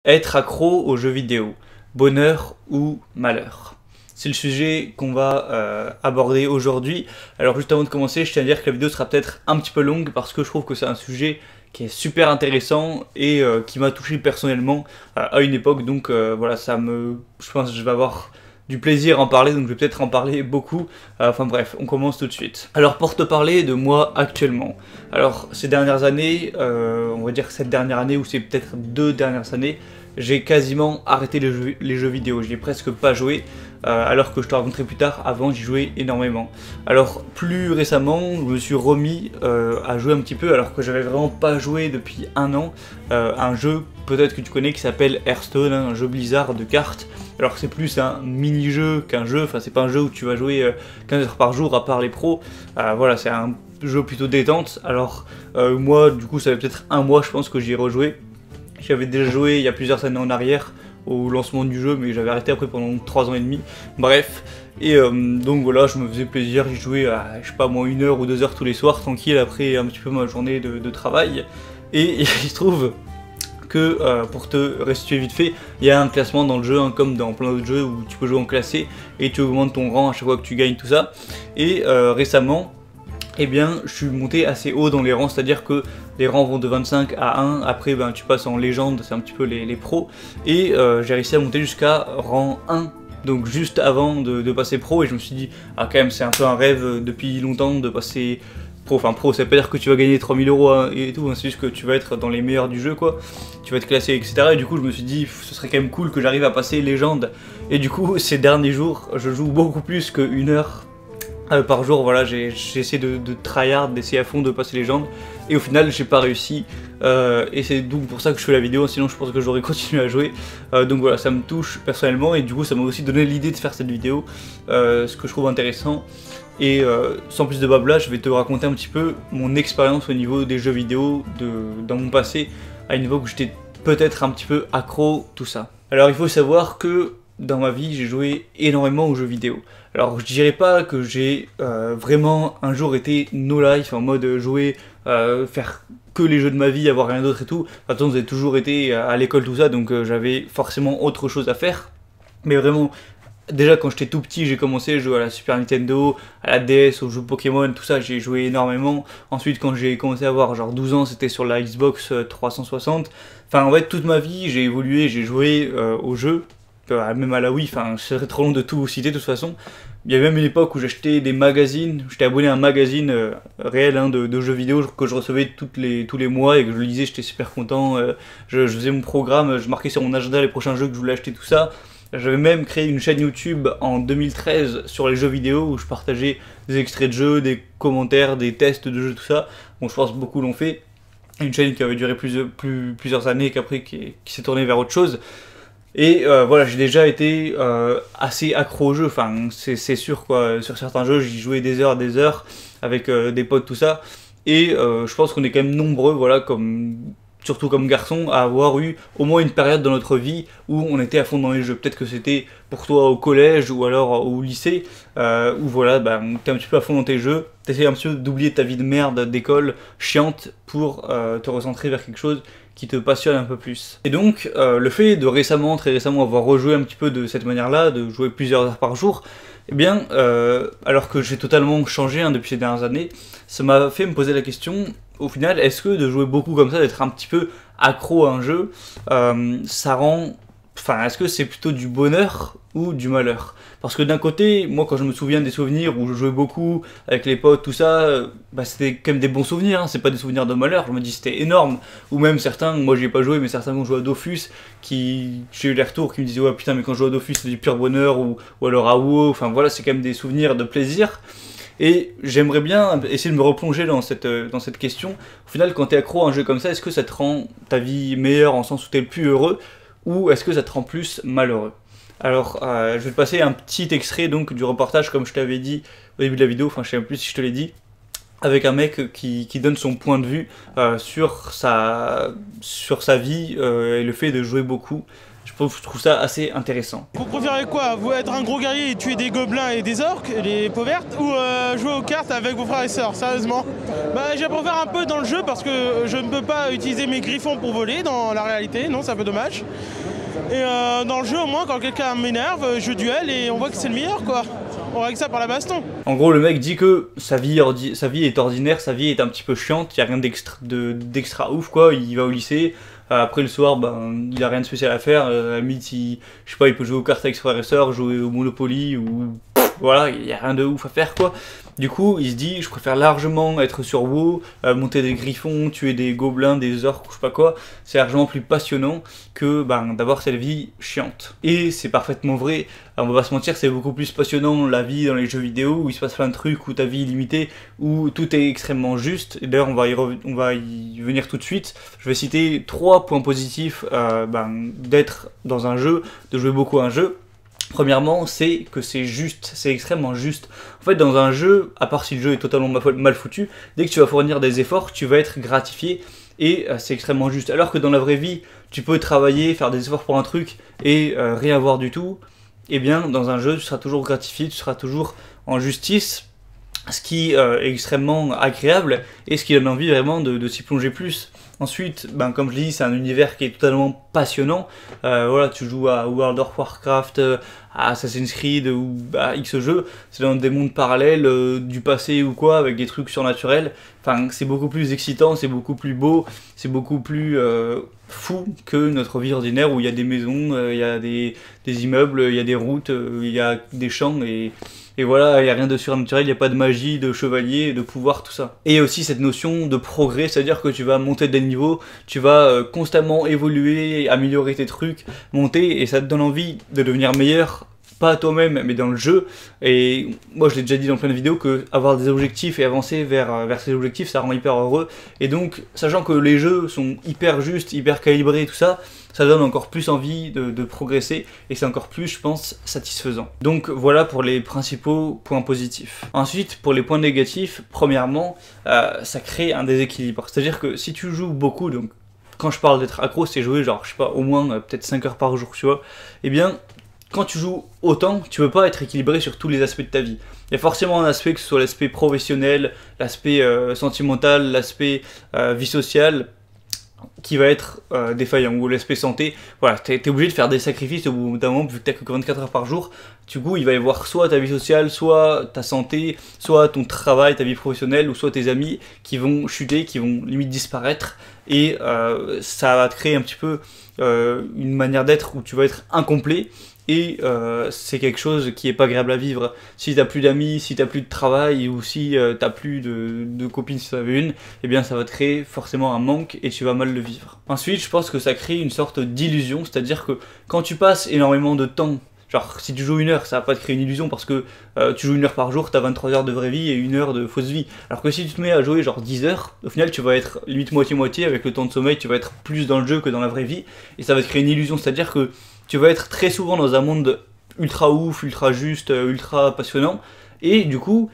Être accro aux jeux vidéo, bonheur ou malheur? C'est le sujet qu'on va aborder aujourd'hui. Alors juste avant de commencer, je tiens à dire que la vidéo sera peut-être un petit peu longue parce que je trouve que c'est un sujet qui est super intéressant et qui m'a touché personnellement à une époque. Donc voilà, je pense que je vais avoir du plaisir à en parler, donc je vais peut-être en parler beaucoup. Enfin bref, on commence tout de suite. Alors pour te parler de moi actuellement, alors ces dernières années, on va dire cette dernière année ou c'est peut-être 2 dernières années, j'ai quasiment arrêté les jeux vidéo, j'y ai presque pas joué, alors que je te raconterai plus tard, avant j'y jouais énormément. Alors plus récemment, je me suis remis à jouer un petit peu, alors que j'avais vraiment pas joué depuis un an, un jeu peut-être que tu connais qui s'appelle Hearthstone, hein, un jeu Blizzard de cartes. Alors c'est plus un mini-jeu qu'un jeu, enfin c'est pas un jeu où tu vas jouer 15 heures par jour à part les pros, voilà c'est un jeu plutôt détente. Alors moi du coup ça fait peut-être un mois je pense que j'y ai rejoué. J'avais déjà joué il y a plusieurs années en arrière au lancement du jeu, mais j'avais arrêté après pendant 3 ans et demi, bref. Et donc voilà, je me faisais plaisir, j'y jouais à je sais pas moi 1 heure ou 2 heures tous les soirs tranquille après un petit peu ma journée de travail. Et il se trouve que pour te restituer vite fait, il y a un classement dans le jeu, hein, comme dans plein d'autres jeux où tu peux jouer en classé et tu augmentes ton rang à chaque fois que tu gagnes tout ça. Et récemment, eh bien, je suis monté assez haut dans les rangs, c'est-à-dire que les rangs vont de 25 à 1, après ben, tu passes en légende, c'est un petit peu les pros, et j'ai réussi à monter jusqu'à rang 1, donc juste avant de passer pro, et je me suis dit, ah quand même c'est un peu un rêve depuis longtemps de passer pro, enfin pro, ça veut pas dire que tu vas gagner 3000 € hein, et tout, hein, c'est juste que tu vas être dans les meilleurs du jeu quoi, tu vas être classé etc, et du coup je me suis dit, ce serait quand même cool que j'arrive à passer légende, et du coup ces derniers jours, je joue beaucoup plus que 1 heure par jour, voilà, j'ai essayé de tryhard, d'essayer à fond de passer légende, et au final j'ai pas réussi, et c'est donc pour ça que je fais la vidéo, sinon je pense que j'aurais continué à jouer, donc voilà, ça me touche personnellement, et du coup ça m'a aussi donné l'idée de faire cette vidéo, ce que je trouve intéressant, et sans plus de blabla, je vais te raconter un petit peu mon expérience au niveau des jeux vidéo dans mon passé, à une époque où j'étais peut-être un petit peu accro, tout ça. Alors il faut savoir que dans ma vie, j'ai joué énormément aux jeux vidéo. Alors je dirais pas que j'ai vraiment un jour été no life, en mode jouer, faire que les jeux de ma vie, avoir rien d'autre et tout. Attends, j'ai toujours été à l'école tout ça, donc j'avais forcément autre chose à faire. Mais vraiment, déjà quand j'étais tout petit, j'ai commencé à jouer à la Super Nintendo, à la DS, aux jeux Pokémon, tout ça, j'ai joué énormément. Ensuite quand j'ai commencé à avoir genre 12 ans, c'était sur la Xbox 360. Enfin en fait toute ma vie, j'ai évolué, j'ai joué aux jeux. Même à la Wii, enfin, ce serait trop long de tout vous citer de toute façon. Il y avait même une époque où j'achetais des magazines, j'étais abonné à un magazine réel hein, de jeux vidéo que je recevais tous les mois et que je le lisais, j'étais super content. Je faisais mon programme, je marquais sur mon agenda les prochains jeux que je voulais acheter, tout ça. J'avais même créé une chaîne YouTube en 2013 sur les jeux vidéo où je partageais des extraits de jeux, des commentaires, des tests de jeux, tout ça. Bon, je pense que beaucoup l'ont fait. Une chaîne qui avait duré plusieurs années et qu'après qui s'est tournée vers autre chose. Et voilà, j'ai déjà été assez accro au jeu, enfin c'est sûr quoi, sur certains jeux j'y jouais des heures avec des potes tout ça, et je pense qu'on est quand même nombreux, voilà, surtout comme garçons, à avoir eu au moins une période dans notre vie où on était à fond dans les jeux. Peut-être que c'était pour toi au collège ou alors au lycée, où voilà, bah, t'es un petit peu à fond dans tes jeux, t'essayes un petit peu d'oublier ta vie de merde d'école chiante pour te recentrer vers quelque chose qui te passionne un peu plus. Et donc, le fait de très récemment, avoir rejoué un petit peu de cette manière-là, de jouer plusieurs heures par jour, eh bien, alors que j'ai totalement changé hein, depuis ces dernières années, ça m'a fait me poser la question, au final, est-ce que de jouer beaucoup comme ça, d'être un petit peu accro à un jeu, ça rend... Enfin, est-ce que c'est plutôt du bonheur ou du malheur? Parce que d'un côté, moi quand je me souviens des souvenirs où je jouais beaucoup avec les potes, tout ça, bah, c'était quand même des bons souvenirs, hein, c'est pas des souvenirs de malheur, je me dis c'était énorme. Ou même certains, moi j'y ai pas joué, mais certains qui ont joué à Dofus, j'ai eu les retours qui me disaient ouais putain mais quand je joue à Dofus c'est du pur bonheur, ou alors à WoW, enfin voilà c'est quand même des souvenirs de plaisir. Et j'aimerais bien essayer de me replonger dans cette question. Au final, quand t'es accro à un jeu comme ça, est-ce que ça te rend ta vie meilleure en sens où t'es le plus heureux, ou est-ce que ça te rend plus malheureux? Alors, je vais te passer un petit extrait donc du reportage, comme je t'avais dit au début de la vidéo, enfin je sais même plus si je te l'ai dit, avec un mec qui donne son point de vue sur sa vie et le fait de jouer beaucoup. Je trouve ça assez intéressant. Vous préférez quoi? Vous être un gros guerrier et tuer des gobelins et des orques, les peaux vertes, ou jouer aux cartes avec vos frères et sœurs, sérieusement? Bah, je préfère un peu dans le jeu parce que je ne peux pas utiliser mes griffons pour voler dans la réalité, non, c'est un peu dommage. Et dans le jeu, au moins, quand quelqu'un m'énerve, je duel et on voit que c'est le meilleur, quoi. On règle ça par la baston. En gros, le mec dit que sa vie est ordinaire, sa vie est un petit peu chiante, il n'y a rien d'extra ouf, quoi. Il va au lycée, après le soir, ben, il a rien de spécial à faire. À la limite, je sais pas, il peut jouer aux cartes avec ses frères et sœurs, jouer au Monopoly, ou voilà, il n'y a rien de ouf à faire, quoi. Du coup, il se dit, je préfère largement être sur WoW, monter des griffons, tuer des gobelins, des orques, ou je sais pas quoi. C'est largement plus passionnant que d'avoir cette vie chiante. Et c'est parfaitement vrai. Alors, on va pas se mentir, c'est beaucoup plus passionnant la vie dans les jeux vidéo, où il se passe plein de trucs, où ta vie est limitée, où tout est extrêmement juste. Et d'ailleurs, on va y venir tout de suite. Je vais citer 3 points positifs d'être dans un jeu, de jouer beaucoup à un jeu. Premièrement, c'est que c'est juste, c'est extrêmement juste. En fait, dans un jeu, à part si le jeu est totalement mal foutu, dès que tu vas fournir des efforts, tu vas être gratifié et c'est extrêmement juste. Alors que dans la vraie vie, tu peux travailler, faire des efforts pour un truc et rien avoir du tout. Eh bien, dans un jeu, tu seras toujours gratifié, tu seras toujours en justice, ce qui est extrêmement agréable et ce qui donne envie vraiment de s'y plonger plus. Ensuite, comme je l'ai dit, c'est un univers qui est totalement passionnant. Voilà, tu joues à World of Warcraft, à Assassin's Creed ou à X jeux, c'est dans des mondes parallèles du passé ou quoi, avec des trucs surnaturels. Enfin, c'est beaucoup plus excitant, c'est beaucoup plus beau, c'est beaucoup plus fou que notre vie ordinaire où il y a des maisons, il y a des immeubles, il y a des routes, il y a des champs et voilà, il n'y a rien de surnaturel, il n'y a pas de magie, de chevalier, de pouvoir, tout ça. Et aussi cette notion de progrès, c'est-à-dire que tu vas monter des niveaux, tu vas constamment évoluer, améliorer tes trucs, monter, et ça te donne envie de devenir meilleur, pas à toi-même, mais dans le jeu. Et moi je l'ai déjà dit dans plein de vidéos, que avoir des objectifs et avancer vers ces objectifs, ça rend hyper heureux. Et donc, sachant que les jeux sont hyper justes, hyper calibrés, tout ça, ça donne encore plus envie de progresser et c'est encore plus, je pense, satisfaisant. Donc voilà pour les principaux points positifs. Ensuite, pour les points négatifs, premièrement, ça crée un déséquilibre. C'est-à-dire que si tu joues beaucoup, donc quand je parle d'être accro, c'est jouer genre, je sais pas, au moins peut-être 5 heures par jour, tu vois, eh bien, quand tu joues autant, tu peux pas être équilibré sur tous les aspects de ta vie. Il y a forcément un aspect, que ce soit l'aspect professionnel, l'aspect sentimental, l'aspect vie sociale, qui va être défaillant, ou l'aspect santé. Voilà, t'es obligé de faire des sacrifices au bout d'un moment, vu que t'as que 24 heures par jour. Du coup, il va y avoir soit ta vie sociale, soit ta santé, soit ton travail, ta vie professionnelle, ou soit tes amis qui vont chuter, qui vont limite disparaître. Et ça va te créer un petit peu une manière d'être où tu vas être incomplet. Et c'est quelque chose qui est pas agréable à vivre. Si t'as plus d'amis, si t'as plus de travail, ou si t'as plus de copines si t'en avais une, eh bien ça va te créer forcément un manque et tu vas mal le vivre. Ensuite, je pense que ça crée une sorte d'illusion, c'est-à-dire que quand tu passes énormément de temps, genre si tu joues 1 heure, ça va pas te créer une illusion parce que tu joues 1 heure par jour, t'as 23 heures de vraie vie et 1 heure de fausse vie. Alors que si tu te mets à jouer genre 10 heures, au final tu vas être limite moitié-moitié, avec le temps de sommeil, tu vas être plus dans le jeu que dans la vraie vie, et ça va te créer une illusion, c'est-à-dire que tu vas être très souvent dans un monde ultra ouf, ultra juste, ultra passionnant, et du coup,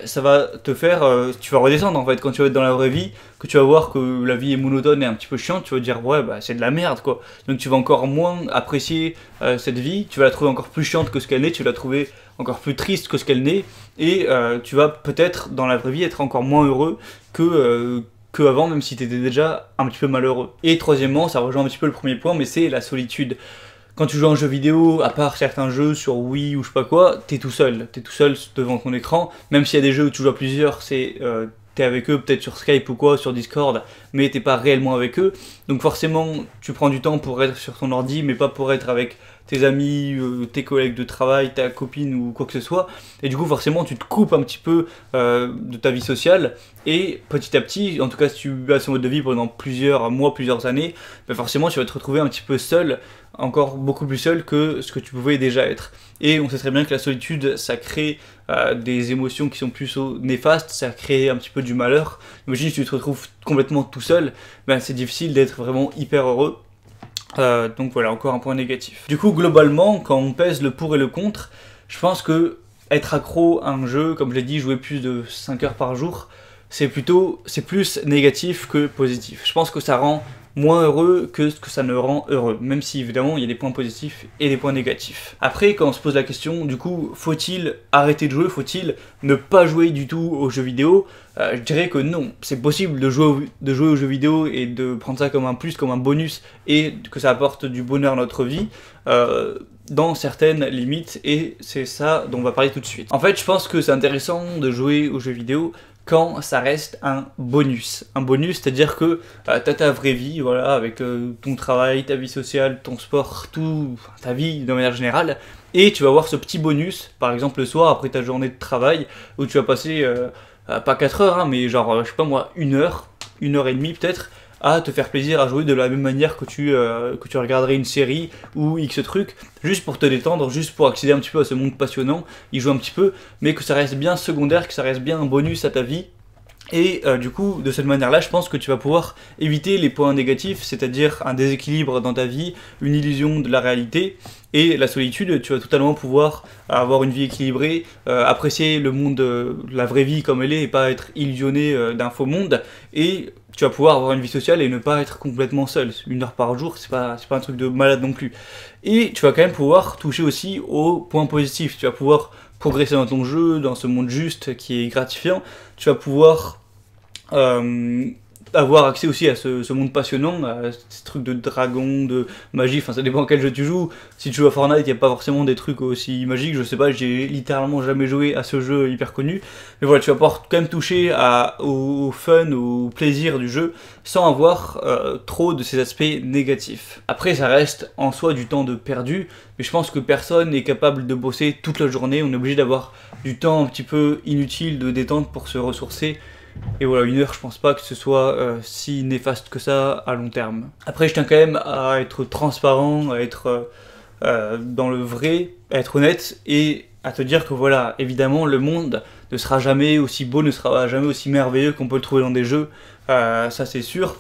ça va te faire, tu vas redescendre en fait, quand tu vas être dans la vraie vie, que tu vas voir que la vie est monotone et un petit peu chiante, tu vas te dire ouais c'est de la merde quoi, donc tu vas encore moins apprécier cette vie, tu vas la trouver encore plus chiante que ce qu'elle est, tu vas la trouver encore plus triste que ce qu'elle n'est, et tu vas peut-être dans la vraie vie être encore moins heureux que avant, même si tu étais déjà un petit peu malheureux. Et troisièmement, ça rejoint un petit peu le premier point, mais c'est la solitude. Quand tu joues à un jeu vidéo, à part certains jeux sur Wii ou je sais pas quoi, t'es tout seul devant ton écran, même s'il y a des jeux où tu joues à plusieurs, t'es avec eux peut-être sur Skype ou quoi, sur Discord, mais t'es pas réellement avec eux, donc forcément tu prends du temps pour être sur ton ordi, mais pas pour être avec tes amis, tes collègues de travail, ta copine ou quoi que ce soit, et du coup forcément tu te coupes un petit peu de ta vie sociale, et petit à petit, en tout cas si tu as ce mode de vie pendant plusieurs mois, plusieurs années, forcément tu vas te retrouver un petit peu seul, encore beaucoup plus seul que ce que tu pouvais déjà être. Et on sait très bien que la solitude, ça crée des émotions qui sont plus néfastes, ça crée un petit peu du malheur. Imagine si tu te retrouves complètement tout seul, c'est difficile d'être vraiment hyper heureux. Donc voilà, encore un point négatif. Du coup, globalement, quand on pèse le pour et le contre, je pense que être accro à un jeu, comme je l'ai dit, jouer plus de 5 heures par jour, c'est plus négatif que positif. Je pense que ça rend moins heureux que ce que ça ne rend heureux, même si évidemment il y a des points positifs et des points négatifs. Après, quand on se pose la question, du coup, faut-il arrêter de jouer, faut-il ne pas jouer du tout aux jeux vidéo? Je dirais que non, c'est possible de jouer aux jeux vidéo et de prendre ça comme un plus, comme un bonus, et que ça apporte du bonheur à notre vie, dans certaines limites, et c'est ça dont on va parler tout de suite. En fait, je pense que c'est intéressant de jouer aux jeux vidéo quand ça reste un bonus. Un bonus, c'est-à-dire que t'as ta vraie vie, voilà, avec ton travail, ta vie sociale, ton sport, tout, ta vie de manière générale, et tu vas avoir ce petit bonus, par exemple le soir, après ta journée de travail, où tu vas passer, pas 4 heures, hein, mais genre, je sais pas moi, 1 heure, 1 heure et demie peut-être, à te faire plaisir à jouer de la même manière que tu regarderais une série ou X truc, juste pour te détendre, juste pour accéder un petit peu à ce monde passionnant, y jouer un petit peu, mais que ça reste bien secondaire, que ça reste bien un bonus à ta vie. Et du coup, de cette manière-là, je pense que tu vas pouvoir éviter les points négatifs, c'est-à-dire un déséquilibre dans ta vie, une illusion de la réalité, et la solitude. Tu vas totalement pouvoir avoir une vie équilibrée, apprécier le monde, la vraie vie comme elle est, et pas être illusionné d'un faux monde, et tu vas pouvoir avoir une vie sociale et ne pas être complètement seul. 1 heure par jour, c'est pas un truc de malade non plus. Et tu vas quand même pouvoir toucher aussi aux points positifs, tu vas pouvoir progresser dans ton jeu, dans ce monde juste qui est gratifiant, tu vas pouvoir avoir accès aussi à ce monde passionnant, à ces trucs de dragons, de magie, enfin ça dépend quel jeu tu joues. Si tu joues à Fortnite, il n'y a pas forcément des trucs aussi magiques, je sais pas, j'ai littéralement jamais joué à ce jeu hyper connu. Mais voilà, tu vas pouvoir quand même toucher au fun, au plaisir du jeu, sans avoir trop de ces aspects négatifs. Après, ça reste en soi du temps de perdu, mais je pense que personne n'est capable de bosser toute la journée, on est obligé d'avoir du temps un petit peu inutile de détente pour se ressourcer. Et voilà, 1 heure, je pense pas que ce soit si néfaste que ça à long terme. Après, je tiens quand même à être transparent, à être dans le vrai, à être honnête et à te dire que voilà, évidemment, le monde ne sera jamais aussi beau, ne sera jamais aussi merveilleux qu'on peut le trouver dans des jeux, ça c'est sûr.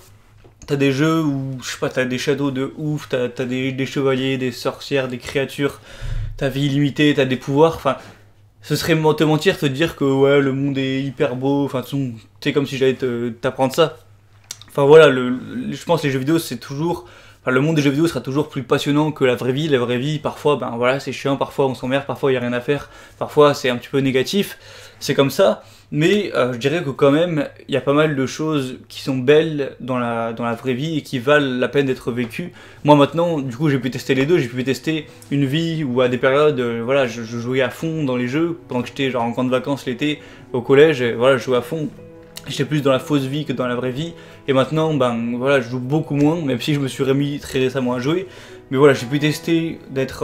T'as des jeux où, je sais pas, t'as des shadows de ouf, t'as des chevaliers, des sorcières, des créatures, t'as vie illimitée, t'as des pouvoirs, enfin... Ce serait te mentir, te dire que ouais, le monde est hyper beau, enfin c'est comme si j'allais t'apprendre ça. Enfin voilà, je pense que les jeux vidéo c'est toujours... Enfin, le monde des jeux vidéo sera toujours plus passionnant que la vraie vie. La vraie vie, parfois, ben voilà, c'est chiant, parfois on s'emmerde, parfois il n'y a rien à faire, parfois c'est un petit peu négatif, c'est comme ça. Mais je dirais que quand même, il y a pas mal de choses qui sont belles dans la vraie vie et qui valent la peine d'être vécues. Moi maintenant, du coup, j'ai pu tester les deux, j'ai pu tester une vie où à des périodes, voilà, je jouais à fond dans les jeux, pendant que j'étais genre en grande vacances l'été, au collège, et voilà, je jouais à fond. J'étais plus dans la fausse vie que dans la vraie vie, et maintenant, ben voilà, je joue beaucoup moins, même si je me suis remis très récemment à jouer. Mais voilà, j'ai pu tester d'être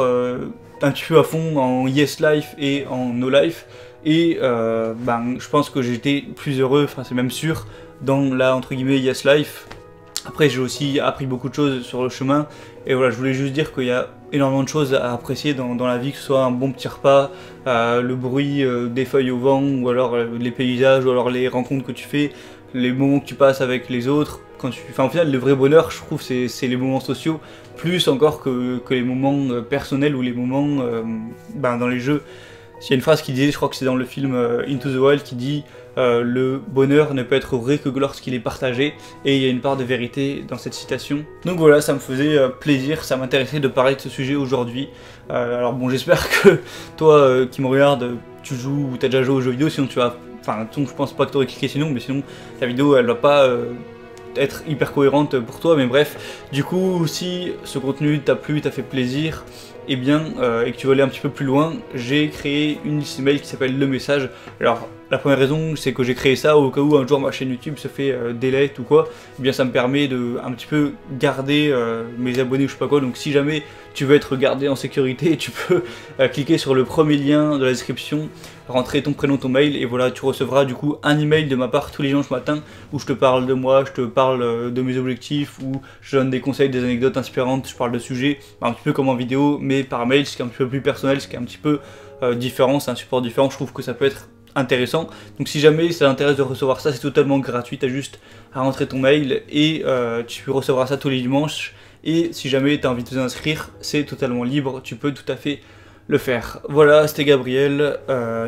un petit peu à fond en Yes Life et en No Life, et ben, je pense que j'étais plus heureux, enfin c'est même sûr, dans la entre guillemets Yes Life. Après j'ai aussi appris beaucoup de choses sur le chemin, et voilà, je voulais juste dire qu'il y a énormément de choses à apprécier dans la vie, que ce soit un bon petit repas, le bruit des feuilles au vent, ou alors les paysages, ou alors les rencontres que tu fais, les moments que tu passes avec les autres. Enfin, au final, le vrai bonheur, je trouve, c'est les moments sociaux, plus encore que les moments personnels ou les moments ben, dans les jeux. Il y a une phrase qui disait, je crois que c'est dans le film Into the Wild, qui dit le bonheur ne peut être vrai que lorsqu'il est partagé, et il y a une part de vérité dans cette citation. Donc voilà, ça me faisait plaisir, ça m'intéressait de parler de ce sujet aujourd'hui. Alors bon, j'espère que toi qui me regardes, tu joues ou t'as déjà joué aux jeux vidéo, sinon tu vas... Enfin, je pense pas que t'aurais cliqué sinon, mais sinon la vidéo elle va pas être hyper cohérente pour toi, mais bref, du coup, si ce contenu t'a plu, t'a fait plaisir, et bien, et que tu veux aller un petit peu plus loin, j'ai créé une liste email qui s'appelle Le Message. Alors, la première raison, c'est que j'ai créé ça au cas où un jour ma chaîne YouTube se fait delete ou quoi, et bien ça me permet de un petit peu garder mes abonnés ou je sais pas quoi. Donc si jamais tu veux être gardé en sécurité, tu peux cliquer sur le premier lien de la description, rentrer ton prénom, ton mail, et voilà, tu recevras du coup un email de ma part tous les dimanches matin où je te parle de moi, je te parle de mes objectifs, où je donne des conseils, des anecdotes inspirantes, je parle de sujets, un petit peu comme en vidéo, mais par mail, ce qui est un petit peu plus personnel, ce qui est un petit peu différent, c'est un support différent, je trouve que ça peut être intéressant. Donc si jamais ça t'intéresse de recevoir ça, c'est totalement gratuit, t'as juste à rentrer ton mail et tu recevras ça tous les dimanches. Et si jamais t'as envie de t'inscrire, c'est totalement libre, tu peux tout à fait le faire. Voilà, c'était Gabriel,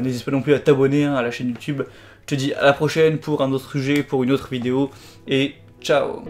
n'hésite pas non plus à t'abonner à la chaîne YouTube Je te dis à la prochaine pour un autre sujet, pour une autre vidéo, et ciao.